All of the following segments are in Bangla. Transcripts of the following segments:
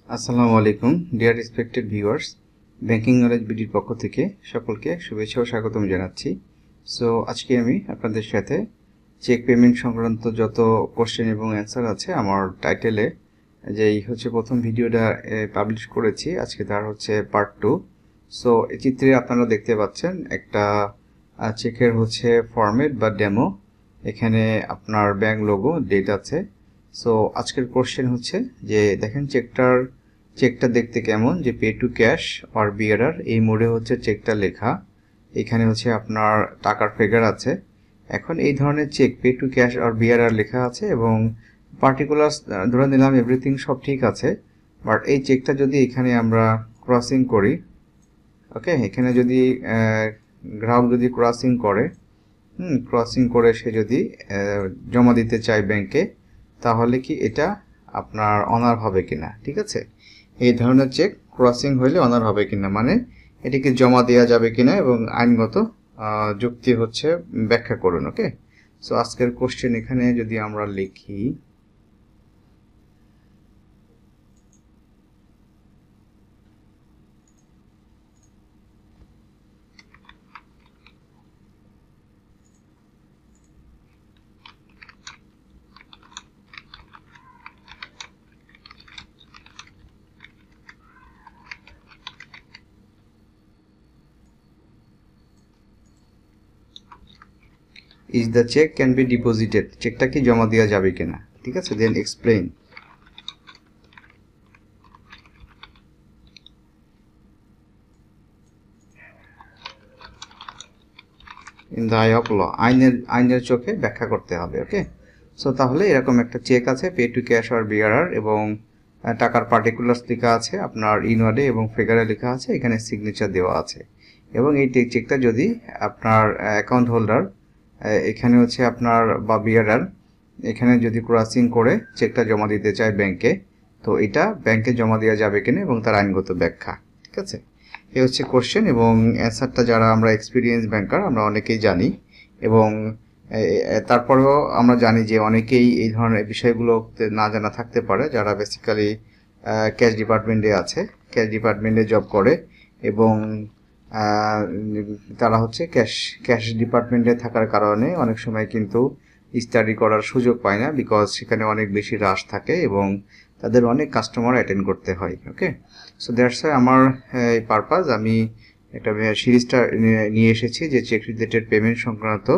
আসসালামু আলাইকুম dear respected viewers, banking knowledge বিডির পক্ষ থেকে সকলকে শুভেচ্ছা ও স্বাগতম জানাচ্ছি। সো আজকে আমি আপনাদের সাথে চেক পেমেন্ট সংক্রান্ত যত কোশ্চেন এবং অ্যান্সার আছে আমার টাইটেলে যেই হচ্ছে প্রথম ভিডিওটা পাবলিশ করেছি, আজকে তার হচ্ছে পার্ট 2। সো এই চিত্রে আপনারা দেখতে পাচ্ছেন একটা চেকের হচ্ছে ফরম্যাট বা ডেমো। এখানে আপনার ব্যাংক লোগো, ডেট আছে। সো আজকের কোশ্চেন হচ্ছে যে দেখেন চেকটা দেখতে কেমন, যে pay to cash or bearer এই মোডে হচ্ছে চেকটা লেখা। এখানে হচ্ছে আপনার টাকার ফিগার আছে। এখন এই ধরনের cheque pay to cash or bearer লেখা আছে এবং পার্টিকুলার ধরে নিলাম এভরিথিং সব ঠিক আছে, বাট এই চেকটা যদি এখানে আমরা ক্রসিং করি, ওকে, এখানে যদি গ্রাহক যদি ক্রসিং করে সে যদি জমা দিতে চায় ব্যাংকে, তাহলে কি এটা আপনার অনার হবে কিনা? ঠিক আছে, এই ধরনের চেক ক্রসিং হইলে অনার হবে কিনা, মানে এটিকে জমা দেওয়া যাবে কিনা এবং আইনগত যুক্তি হচ্ছে ব্যাখ্যা করুন। ওকে, সো আজকের কোশ্চেন এখানে যদি আমরা লিখি, is the cheque can be deposited, চেকটা কি জমা দেওয়া যাবে কিনা। ঠিক আছে, then explain. In the eye of law, আইনের চোখে ব্যাখ্যা করতে হবে। ওকে, সো তাহলে এরকম একটা চেক আছে pay to cash or bearer, এবং টাকার পার্টিকুলার্স লেখা আছে আপনার ইনওয়ার্ডে এবং ফিগারে লেখা আছে, এখানে সিগনেচার দেওয়া আছে। এবং এই চেকটা যদি আপনার অ্যাকাউন্ট হোল্ডার এখানে হচ্ছে আপনার বা বিয়ারার এখানে যদি ক্রসিং করে চেকটা জমা দিতে চায় ব্যাংকে, তো এটা ব্যাংকে জমা দেওয়া যাবে কিনা এবং তার আইনগত ব্যাখ্যা। ঠিক আছে, এ হচ্ছে কোশ্চেন এবং অ্যান্সারটা যারা আমরা এক্সপিরিয়েন্স ব্যাংকার আমরা অনেকেই জানি, এবং তারপরেও আমরা জানি যে অনেকেই এই ধরনের বিষয়গুলো না জানা থাকতে পারে, যারা বেসিক্যালি ক্যাশ ডিপার্টমেন্টে আছে, ক্যাশ ডিপার্টমেন্টে জব করে এবং তারা হচ্ছে ক্যাশ ডিপার্টমেন্টে থাকার কারণে অনেক সময় কিন্তু স্টাডি করার সুযোগ পায় না, বিকজ সেখানে অনেক বেশি রাশ থাকে এবং তাদের অনেক কাস্টমার অ্যাটেন্ড করতে হয়। ওকে, সো দ্যাটস ওয়াই আমার এই পারপাস আমি একটা সিরিজটা নিয়ে এসেছি যে চেক রিলেটেড পেমেন্ট সংক্রান্ত,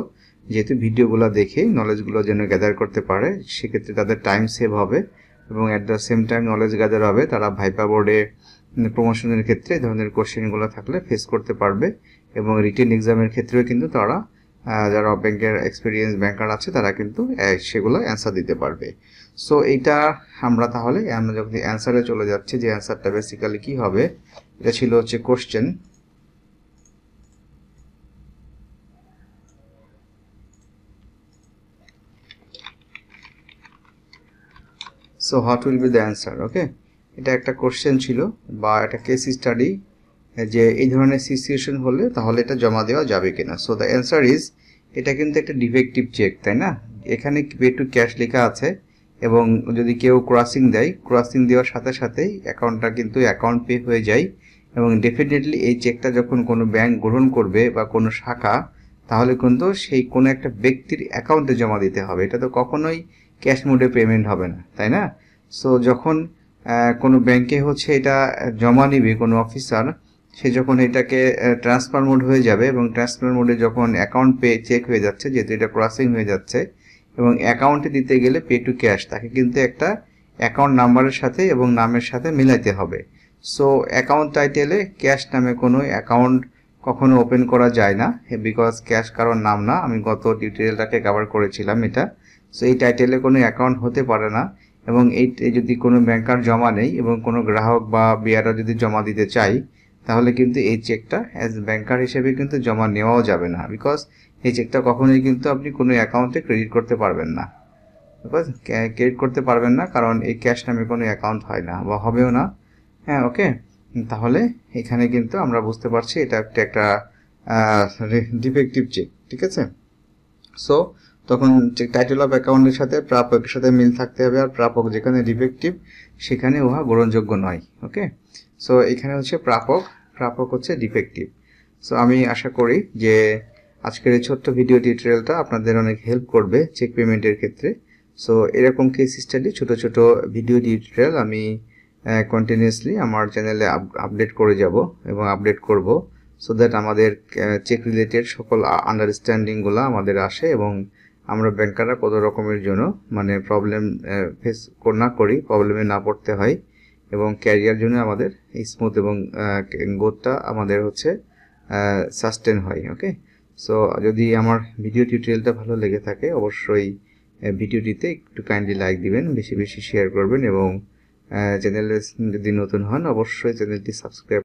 যেহেতু ভিডিওগুলো দেখে নলেজগুলো যেন গ্যাদার করতে পারে, সেক্ষেত্রে তাদের টাইম সেভ হবে এবং at the same time knowledge gather হবে। তারা ভাইপা বোর্ডে প্রমোশনের ক্ষেত্রে এই ধরনের কোশ্চেনগুলো থাকলে ফেস করতে পারবে এবং রিটেন এক্সামের ক্ষেত্রেও কিন্তু তারা যারা ব্যাংকের এক্সপিরিয়েন্স ব্যাংকার আছে তারা কিন্তু সেগুলো অ্যান্সার দিতে পারবে। সো এইটা আমরা তাহলে আমরা যখন অ্যান্সারে চলে যাচ্ছি, যে অ্যান্সারটা বেসিক্যালি কি হবে, এটা ছিল হচ্ছে question. So what will be the answer? Okay, এটা একটা কোশ্চেন ছিল বা একটা কেস স্টাডি, যে এই ধরনের সিচুয়েশন হলে তাহলে এটা জমা দেওয়া যাবে কিনা। সো দ্য অ্যান্সার ইজ, এটা কিন্তু একটা ডিফেক্টিভ চেক, তাই না? এখানে পে টু ক্যাশ লেখা আছে এবং যদি কেউ ক্রসিং দেয়, ক্রসিং দেওয়ার সাথে সাথেই অ্যাকাউন্টটা কিন্তু অ্যাকাউন্ট পে হয়ে যায় এবং ডেফিনেটলি এই চেকটা যখন কোনো ব্যাংক গ্রহণ করবে বা কোনো শাখা, তাহলে কিন্তু সেই কোনো একটা ব্যক্তির অ্যাকাউন্টে জমা দিতে হবে। এটা তো কখনোই ক্যাশ মোডে পেমেন্ট হবে না, তাই না? সো যখন কোনো ব্যাংকে হচ্ছে এটা জমা নিবে কোনো অফিসার, সে যখন এটাকে ট্রান্সফার মোড হয়ে যাবে এবং ট্রান্সফার মোডে যখন অ্যাকাউন্ট পে চেক হয়ে যাচ্ছে, যেহেতু এটা ক্রসিং হয়ে যাচ্ছে এবং অ্যাকাউন্টে দিতে গেলে পে টু ক্যাশ, তাকে কিন্তু একটা অ্যাকাউন্ট নাম্বারের সাথে এবং নামের সাথে মিলাইতে হবে। সো অ্যাকাউন্ট টাইটেলে ক্যাশ নামে কোনো অ্যাকাউন্ট কখনো ওপেন করা যায় না, বিকজ ক্যাশ কারোর নাম না। আমি গত টিউটোরিয়ালটাকে কভার করেছিলাম এটা। সো এই টাইটেলে কোনো অ্যাকাউন্ট হতে পারে না এবং এই যদি কোনো ব্যাংকার জমা নেই এবং কোনো গ্রাহক বা বিয়ারা যদি জমা দিতে চাই, তাহলে কিন্তু এই চেকটা অ্যাজ ব্যাংকার হিসেবে কিন্তু জমা নেওয়াও যাবে না, বিকজ এই চেকটা কখনোই কিন্তু আপনি কোনো অ্যাকাউন্টে ক্রেডিট করতে পারবেন না। বিকজ ক্রেডিট করতে পারবেন না, কারণ এই ক্যাশ নামে কোনো অ্যাকাউন্ট হয় না বা হবেও না। হ্যাঁ, ওকে, তাহলে এখানে কিন্তু আমরা বুঝতে পারছি এটা একটা ডিফেক্টিভ চেক। ঠিক আছে, সো তখন টাইটেল অফ অ্যাকাউন্টের সাথে প্রাপকের সাথে মিল থাকতে হবে, আর প্রাপক যেখানে ডিফেক্টিভ সেখানে উহা গ্রহণযোগ্য নয়। ওকে, সো এখানে হচ্ছে প্রাপক হচ্ছে ডিফেক্টিভ। সো আমি আশা করি যে আজকের এই ছোট্ট ভিডিও টিউটোরিয়ালটা আপনাদের অনেক হেল্প করবে চেক পেমেন্টের ক্ষেত্রে। সো এরকম কেস স্টাডি ছোট ছোট ভিডিও টিউটোরিয়াল আমি কন্টিনিউয়াসলি আমার চ্যানেলে আপডেট করে যাব এবং আপডেট করব, সো দ্যাট আমাদের চেক রিলেটেড সকল আন্ডারস্ট্যান্ডিংগুলো আমাদের আসে এবং আমরা ব্যাংকাররা কত রকমের জন্য মানে প্রবলেম ফেস না করি, প্রবলেমে না পড়তে হয় এবং ক্যারিয়ার জন্য আমাদের স্মুথ এবং গ্রোথটা আমাদের হচ্ছে সাস্টেন হয়। ওকে, সো যদি আমার ভিডিও টিউটোরিয়ালটা ভালো লেগে থাকে অবশ্যই ভিডিওটিতে একটু কাইন্ডলি লাইক দিবেন, বেশি বেশি শেয়ার করবেন এবং চ্যানেলে যদি নতুন হন অবশ্যই চ্যানেলটি সাবস্ক্রাইব